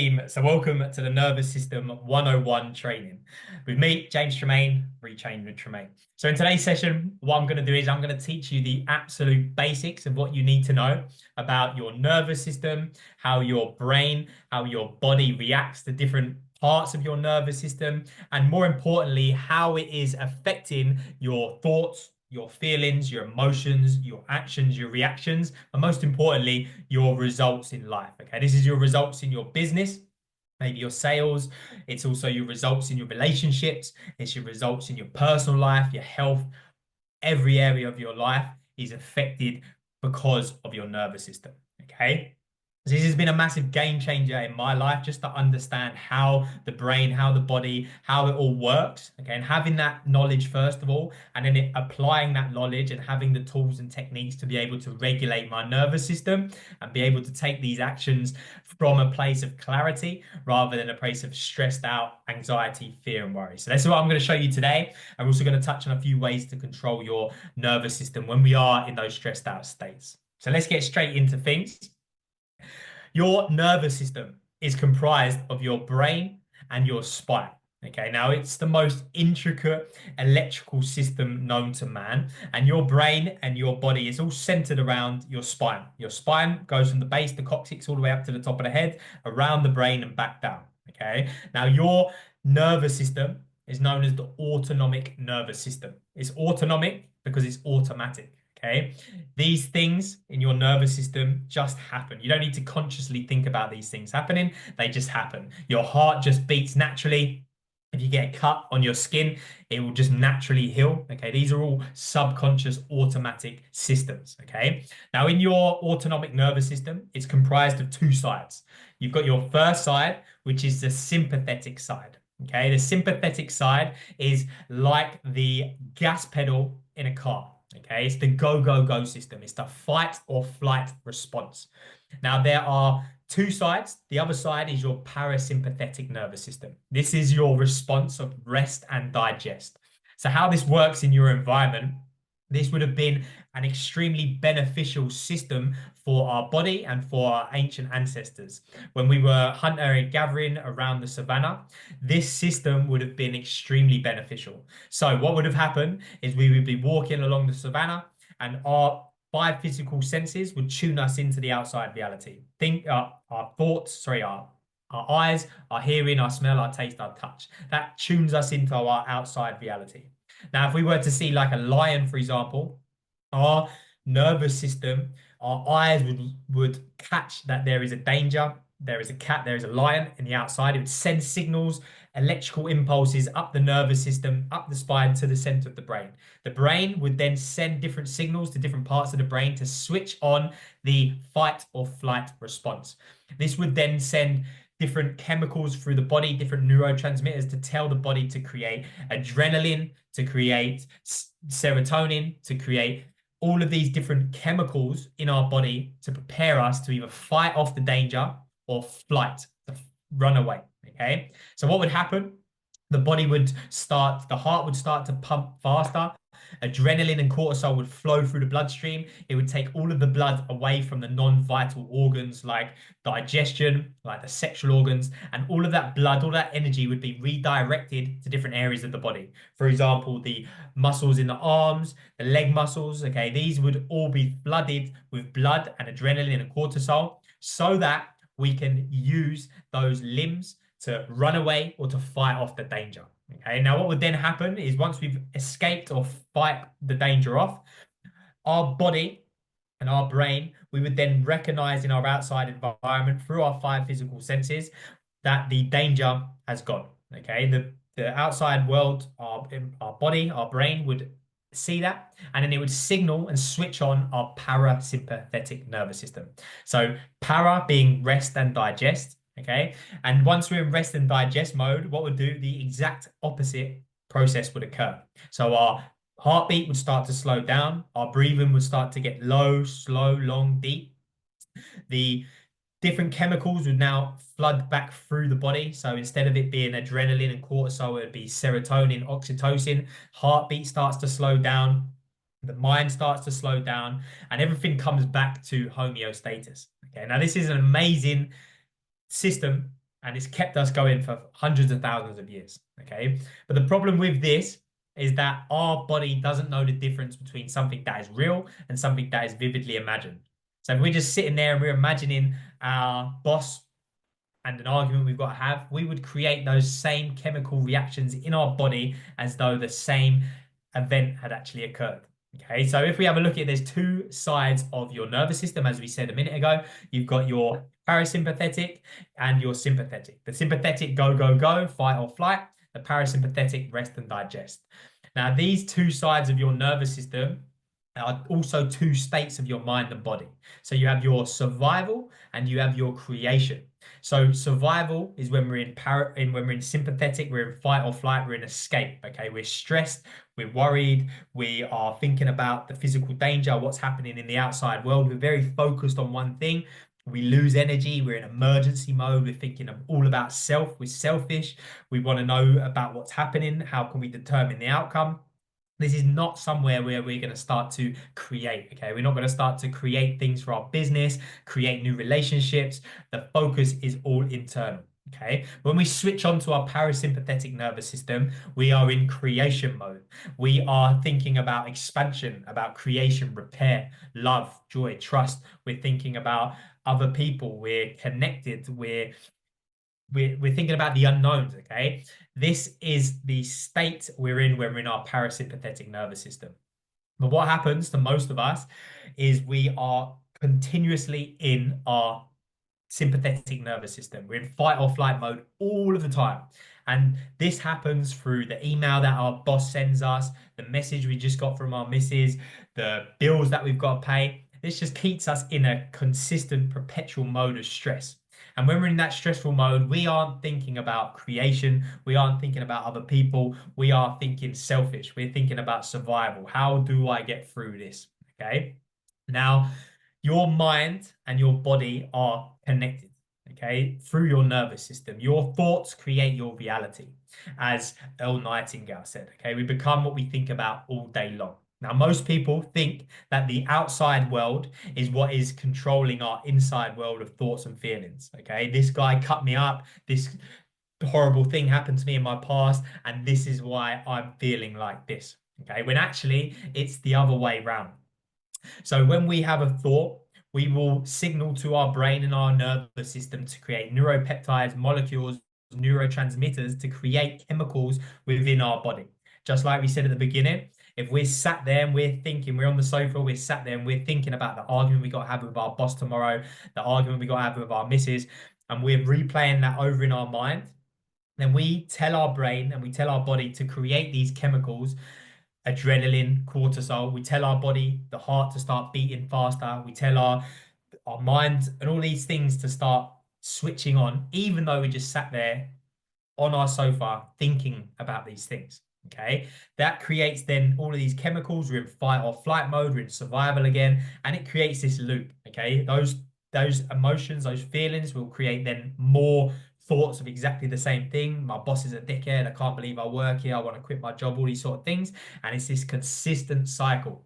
So welcome to the Nervous System 101 training with me, James Tremaine, Retrain with Tremaine. So in today's session, what I'm going to do is I'm going to teach you the absolute basics of what you need to know about your nervous system, how your brain, how your body reacts to different parts of your nervous system, and more importantly, how it is affecting your thoughts, your feelings, your emotions, your actions, your reactions, and most importantly, your results in life. Okay, this is your results in your business, maybe your sales. It's also your results in your relationships. It's your results in your personal life, your health. Every area of your life is affected because of your nervous system. Okay. This has been a massive game changer in my life just to understand how the brain, how the body, how it all works. Okay. And having that knowledge, first of all, and then applying that knowledge and having the tools and techniques to be able to regulate my nervous system and be able to take these actions from a place of clarity rather than a place of stressed out anxiety, fear, and worry. So that's what I'm going to show you today. I'm also going to touch on a few ways to control your nervous system when we are in those stressed out states. So let's get straight into things. Your nervous system is comprised of your brain and your spine. Okay, now it's the most intricate electrical system known to man, and your brain and your body is all centered around your spine. Your spine goes from the base, the coccyx, all the way up to the top of the head, around the brain and back down. Okay, now your nervous system is known as the autonomic nervous system. It's autonomic because it's automatic. Okay. These things in your nervous system just happen. You don't need to consciously think about these things happening. They just happen. Your heart just beats naturally. If you get a cut on your skin, it will just naturally heal. Okay. These are all subconscious automatic systems. Okay. Now, in your autonomic nervous system, it's comprised of two sides. You've got your first side, which is the sympathetic side. Okay. The sympathetic side is like the gas pedal in a car. Okay, it's the go, go, go system. It's the fight or flight response. Now, there are two sides. The other side is your parasympathetic nervous system. This is your response of rest and digest. So, how this works in your environment, this would have been an extremely beneficial system for our body and for our ancient ancestors. When we were hunting and gathering around the savannah, this system would have been extremely beneficial. So what would have happened is we would be walking along the savannah and our five physical senses would tune us into the outside reality. Think our thoughts, sorry, our eyes, our hearing, our smell, our taste, our touch. That tunes us into our outside reality. Now, if we were to see like a lion, for example, our nervous system, our eyes would catch that there is a danger, there is a cat, there is a lion in the outside. It would send signals, electrical impulses up the nervous system, up the spine to the center of the brain. The brain would then send different signals to different parts of the brain to switch on the fight or flight response. This would then send different chemicals through the body, different neurotransmitters to tell the body to create adrenaline, to create serotonin, to create all of these different chemicals in our body to prepare us to either fight off the danger or flight, to run away. Okay. So what would happen? The body would start, the heart would start to pump faster. Adrenaline and cortisol would flow through the bloodstream. It would take all of the blood away from the non-vital organs like digestion, like the sexual organs, and all of that blood, all that energy would be redirected to different areas of the body. For example, the muscles in the arms, the leg muscles, okay, these would all be flooded with blood and adrenaline and cortisol so that we can use those limbs to run away or to fight off the danger. Okay, now what would then happen is once we've escaped or fight the danger off, our body and our brain, we would then recognize in our outside environment through our five physical senses that the danger has gone. Okay, the outside world, our body, our brain would see that, and then it would signal and switch on our parasympathetic nervous system. So para being rest and digest. Okay. And once we're in rest and digest mode, what would do? The exact opposite process would occur. So our heartbeat would start to slow down. Our breathing would start to get low, slow, long, deep. The different chemicals would now flood back through the body. So instead of it being adrenaline and cortisol, it would be serotonin, oxytocin. Heartbeat starts to slow down. The mind starts to slow down and everything comes back to homeostasis. Okay. Now, this is an amazing system and it's kept us going for hundreds of thousands of years. Okay. But the problem with this is that our body doesn't know the difference between something that is real and something that is vividly imagined. So if we're just sitting there and we're imagining our boss and an argument we've got to have, we would create those same chemical reactions in our body as though the same event had actually occurred. Okay, so if we have a look at, there's two sides of your nervous system, as we said a minute ago. You've got your parasympathetic and your sympathetic. The sympathetic go, go, go, fight or flight. The parasympathetic rest and digest. Now, these two sides of your nervous system are also two states of your mind and body. So you have your survival and you have your creation. So survival is when we're when we're in sympathetic, we're in fight or flight, we're in escape. Okay, we're stressed, we're worried, we are thinking about the physical danger, what's happening in the outside world. We're very focused on one thing. We lose energy, we're in emergency mode, we're thinking of all about self, we're selfish, we want to know about what's happening, how can we determine the outcome. This is not somewhere where we're going to start to create. Okay, we're not going to start to create things for our business, create new relationships. The focus is all internal. Okay, when we switch on to our parasympathetic nervous system, we are in creation mode. We are thinking about expansion, about creation, repair, love, joy, trust. We're thinking about other people. We're connected. We're thinking about the unknowns. Okay, this is the state we're in when we're in our parasympathetic nervous system. But what happens to most of us is we are continuously in our sympathetic nervous system. We're in fight or flight mode all of the time. And this happens through the email that our boss sends us, the message we just got from our missus, the bills that we've got to pay. This just keeps us in a consistent, perpetual mode of stress. And when we're in that stressful mode, we aren't thinking about creation. We aren't thinking about other people. We are thinking selfish. We're thinking about survival. How do I get through this? Okay. Now, your mind and your body are connected, okay, through your nervous system. Your thoughts create your reality, as Earl Nightingale said, okay? We become what we think about all day long. Now, most people think that the outside world is what is controlling our inside world of thoughts and feelings, okay? This guy cut me up, this horrible thing happened to me in my past, and this is why I'm feeling like this, okay? When actually it's the other way around. So when we have a thought, we will signal to our brain and our nervous system to create neuropeptides, molecules, neurotransmitters to create chemicals within our body. Just like we said at the beginning, if we're sat there and we're thinking, we're on the sofa, we're sat there and we're thinking about the argument we got to have with our boss tomorrow, the argument we got to have with our missus, and we're replaying that over in our mind, then we tell our brain and we tell our body to create these chemicals, adrenaline, cortisol. We tell our body, the heart, to start beating faster. We tell our mind and all these things to start switching on, even though we just sat there on our sofa thinking about these things. Okay, that creates then all of these chemicals. We're in fight or flight mode, we're in survival again, and it creates this loop. Okay, those emotions, those feelings will create then more thoughts of exactly the same thing. My boss is a dickhead. I can't believe I work here. I want to quit my job, all these sort of things. And it's this consistent cycle.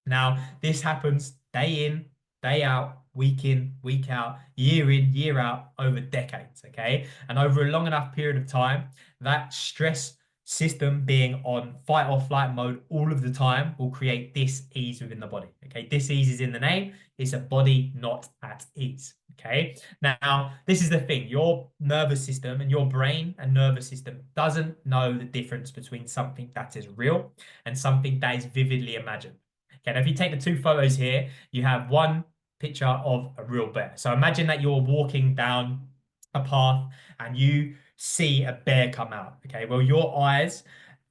Now, this happens day in, day out, week in, week out, year in, year out, over decades. Okay. And over a long enough period of time, that stress system being on fight or flight mode all of the time will create dis-ease within the body. Okay. Dis-ease is in the name. It's a body not at ease. Okay. Now, this is the thing. Your nervous system and your brain and nervous system doesn't know the difference between something that is real and something that is vividly imagined. Okay. Now, if you take the two photos here, you have one picture of a real bear. So imagine that you're walking down a path and you see a bear come out. Okay. Well, your eyes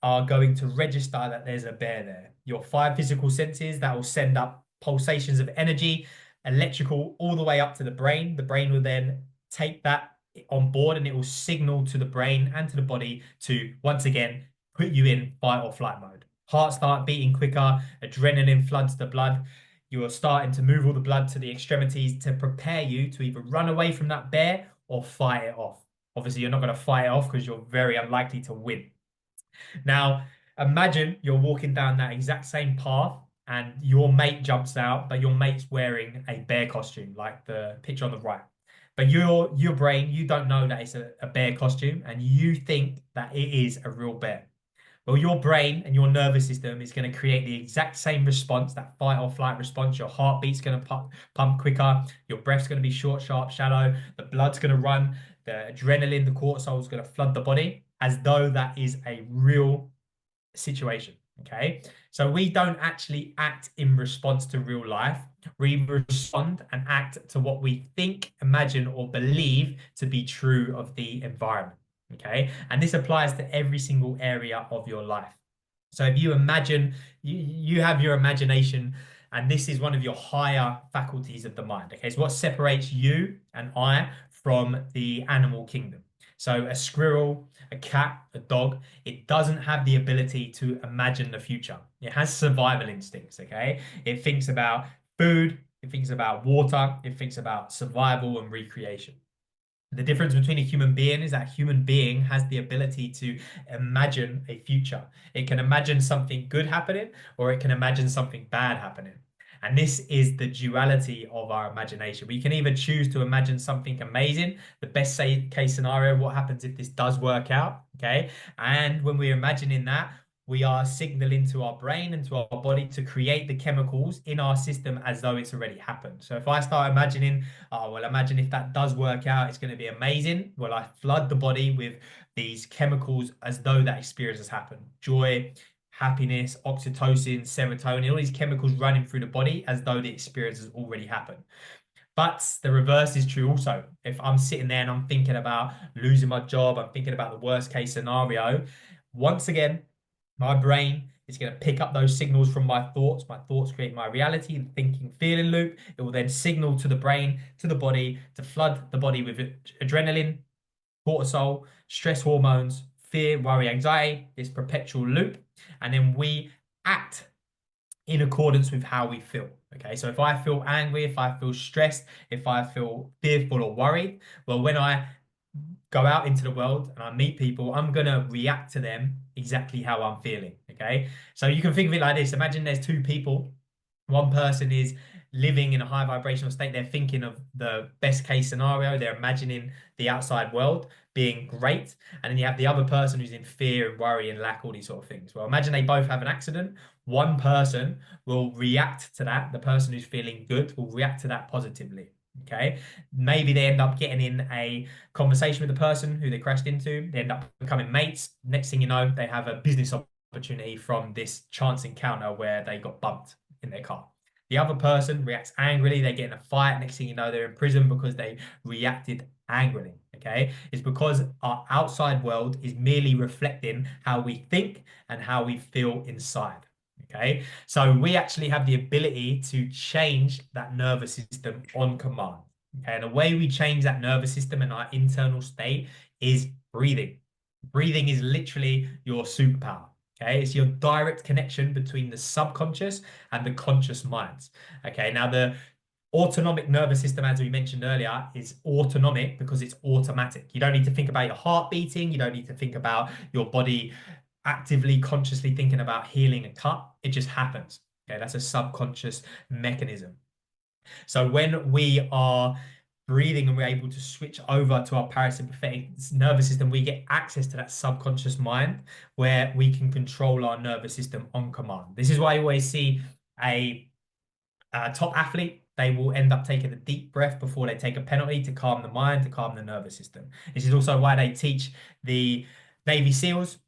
are going to register that there's a bear there. Your five physical senses that will send up pulsations of energy, electrical, all the way up to the brain. The brain will then take that on board and it will signal to the brain and to the body to once again put you in fight or flight mode. Heart start beating quicker, adrenaline floods the blood. You are starting to move all the blood to the extremities to prepare you to either run away from that bear or fight it off. Obviously, you're not going to fight it off because you're very unlikely to win. Now, imagine you're walking down that exact same path and your mate jumps out, but your mate's wearing a bear costume, like the picture on the right. But your brain, you don't know that it's a bear costume, and you think that it is a real bear. Well, your brain and your nervous system is going to create the exact same response, that fight or flight response. Your heartbeat's going to pump quicker. Your breath's going to be short, sharp, shallow. The blood's going to run. The adrenaline, the cortisol is going to flood the body as though that is a real situation. Okay. So we don't actually act in response to real life. We respond and act to what we think, imagine, or believe to be true of the environment. Okay. And this applies to every single area of your life. So if you imagine, you have your imagination, and this is one of your higher faculties of the mind. Okay. So what separates you and I from the animal kingdom? So a squirrel, a cat, a dog, it doesn't have the ability to imagine the future. It has survival instincts, okay? It thinks about food, it thinks about water, it thinks about survival and recreation. The difference between a human being is that a human being has the ability to imagine a future. It can imagine something good happening, or it can imagine something bad happening. And this is the duality of our imagination. We can either choose to imagine something amazing, the best case scenario, what happens if this does work out, okay? And when we're imagining that, we are signaling to our brain and to our body to create the chemicals in our system as though it's already happened. So if I start imagining, oh, well, imagine if that does work out, it's going to be amazing. Well, I flood the body with these chemicals as though that experience has happened. Joy, happiness, oxytocin, serotonin, all these chemicals running through the body as though the experience has already happened. But the reverse is true also. If I'm sitting there and I'm thinking about losing my job, I'm thinking about the worst case scenario, once again, my brain is going to pick up those signals from my thoughts. My thoughts create my reality, the thinking feeling loop. It will then signal to the brain, to the body, to flood the body with adrenaline, cortisol, stress hormones, fear, worry, anxiety, this perpetual loop. And then we act in accordance with how we feel. Okay, so if I feel angry, if I feel stressed, if I feel fearful or worried, well, when I go out into the world and I meet people, I'm going to react to them exactly how I'm feeling. Okay. So you can think of it like this. Imagine there's two people. One person is living in a high vibrational state. They're thinking of the best case scenario. They're imagining the outside world being great. And then you have the other person who's in fear and worry and lack, all these sort of things. Well, imagine they both have an accident. One person will react to that. The person who's feeling good will react to that positively. Okay. Maybe they end up getting in a conversation with the person who they crashed into. They end up becoming mates. Next thing you know, they have a business opportunity from this chance encounter where they got bumped in their car. The other person reacts angrily. They get in a fight. Next thing you know, they're in prison because they reacted angrily. Okay. It's because our outside world is merely reflecting how we think and how we feel inside. Okay. So we actually have the ability to change that nervous system on command. Okay. And the way we change that nervous system and our internal state is breathing. Breathing is literally your superpower. Okay. It's your direct connection between the subconscious and the conscious minds. Okay. Now, the autonomic nervous system, as we mentioned earlier, is autonomic because it's automatic. You don't need to think about your heart beating. You don't need to think about your body actively, consciously thinking about healing a cut. It just happens. Okay, that's a subconscious mechanism. So when we are breathing and we're able to switch over to our parasympathetic nervous system, we get access to that subconscious mind where we can control our nervous system on command. This is why you always see a top athlete, they will end up taking a deep breath before they take a penalty to calm the mind, to calm the nervous system. This is also why they teach the Navy SEALs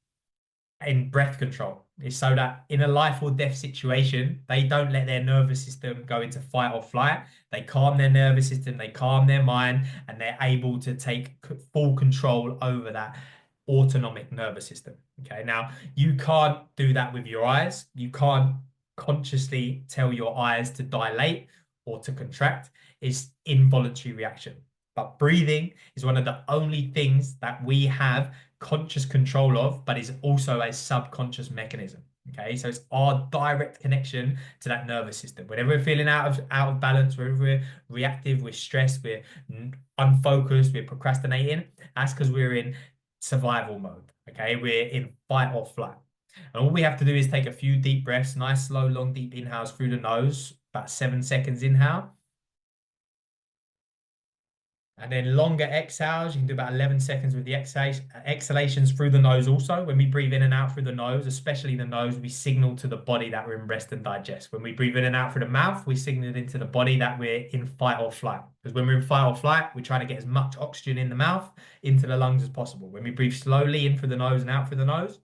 in breath control. Is so that in a life or death situation, they don't let their nervous system go into fight or flight. They calm their nervous system, they calm their mind, and they're able to take full control over that autonomic nervous system. Okay, now you can't do that with your eyes. You can't consciously tell your eyes to dilate or to contract. It's involuntary reaction. But breathing is one of the only things that we have conscious control of, but is also a subconscious mechanism. Okay, so it's our direct connection to that nervous system. Whenever we're feeling out of balance, whenever we're reactive, we're stressed, we're unfocused, we're procrastinating, that's because we're in survival mode. Okay, we're in fight or flight. And all we have to do is take a few deep breaths, nice, slow, long, deep inhales through the nose, about 7 seconds inhale. And then longer exhales, you can do about 11 seconds with the exhalations through the nose also. When we breathe in and out through the nose, especially the nose, we signal to the body that we're in rest and digest. When we breathe in and out through the mouth, we signal into the body that we're in fight or flight. Because when we're in fight or flight, we're trying to get as much oxygen in the mouth into the lungs as possible. When we breathe slowly in through the nose and out through the nose,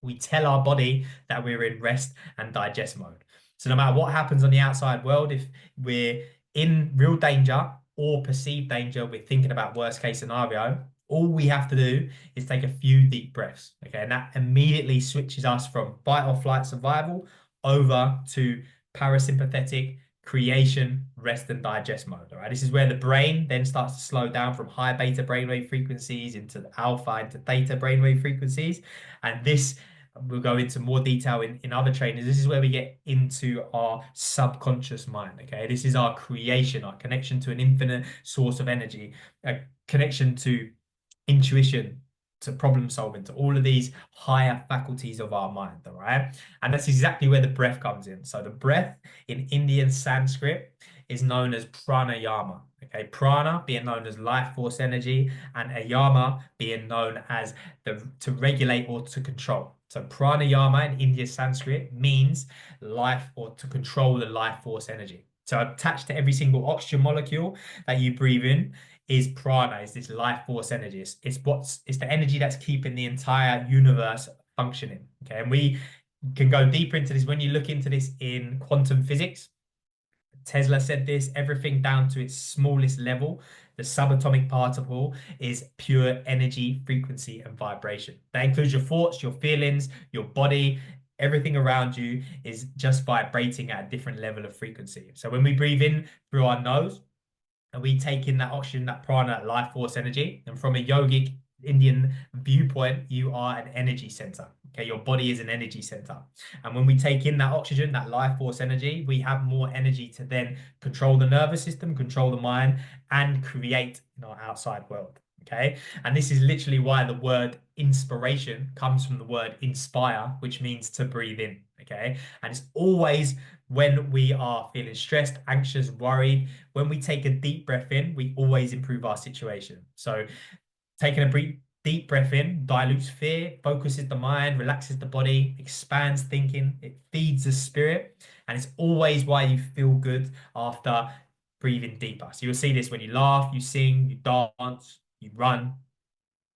we tell our body that we're in rest and digest mode. So no matter what happens on the outside world, if we're in real danger or perceived danger, we're thinking about worst case scenario, all we have to do is take a few deep breaths. Okay. And that immediately switches us from fight or flight survival over to parasympathetic creation, rest and digest mode. All right. This is where the brain then starts to slow down from high beta brainwave frequencies into alpha, into theta brainwave frequencies. And this we'll go into more detail in other trainings. This is where we get into our subconscious mind. Okay. This is our creation, our connection to an infinite source of energy, a connection to intuition, to problem solving, to all of these higher faculties of our mind. All right. And that's exactly where the breath comes in. So the breath in Indian Sanskrit is known as pranayama. Okay, prana being known as life force energy, and ayama being known as the to regulate or to control. So pranayama in Indian Sanskrit means life or to control the life force energy. So attached to every single oxygen molecule that you breathe in is prana, is this life force energy. It's the energy that's keeping the entire universe functioning. Okay, and we can go deeper into this when you look into this in quantum physics. Tesla said this, everything down to its smallest level, the subatomic particle is pure energy, frequency, and vibration. That includes your thoughts, your feelings, your body, everything around you is just vibrating at a different level of frequency. So when we breathe in through our nose and we take in that oxygen, that prana, that life force energy, and from a yogic Indian viewpoint, you are an energy center. Okay, your body is an energy center. And when we take in that oxygen, that life force energy, we have more energy to then control the nervous system, control the mind, and create in our outside world. Okay. And this is literally why the word inspiration comes from the word inspire, which means to breathe in. Okay. And it's always when we are feeling stressed, anxious, worried, when we take a deep breath in, we always improve our situation. So taking a deep breath in dilutes fear, focuses the mind, relaxes the body, expands thinking, it feeds the spirit, and it's always why you feel good after breathing deeper. So you'll see this when you laugh, you sing, you dance, you run.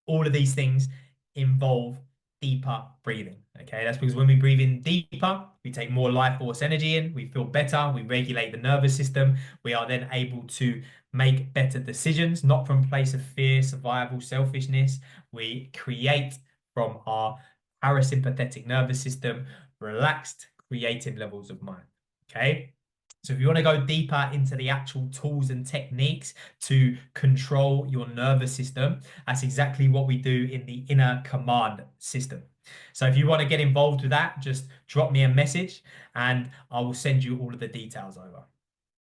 All of these things involve deeper breathing. Okay, that's because when we breathe in deeper, we take more life force energy in, we feel better, we regulate the nervous system, we are then able to make better decisions, not from a place of fear, survival, selfishness. We create from our parasympathetic nervous system, relaxed, creative levels of mind. Okay. So if you want to go deeper into the actual tools and techniques to control your nervous system, that's exactly what we do in the inner command system. So if you want to get involved with that, just drop me a message and I will send you all of the details over.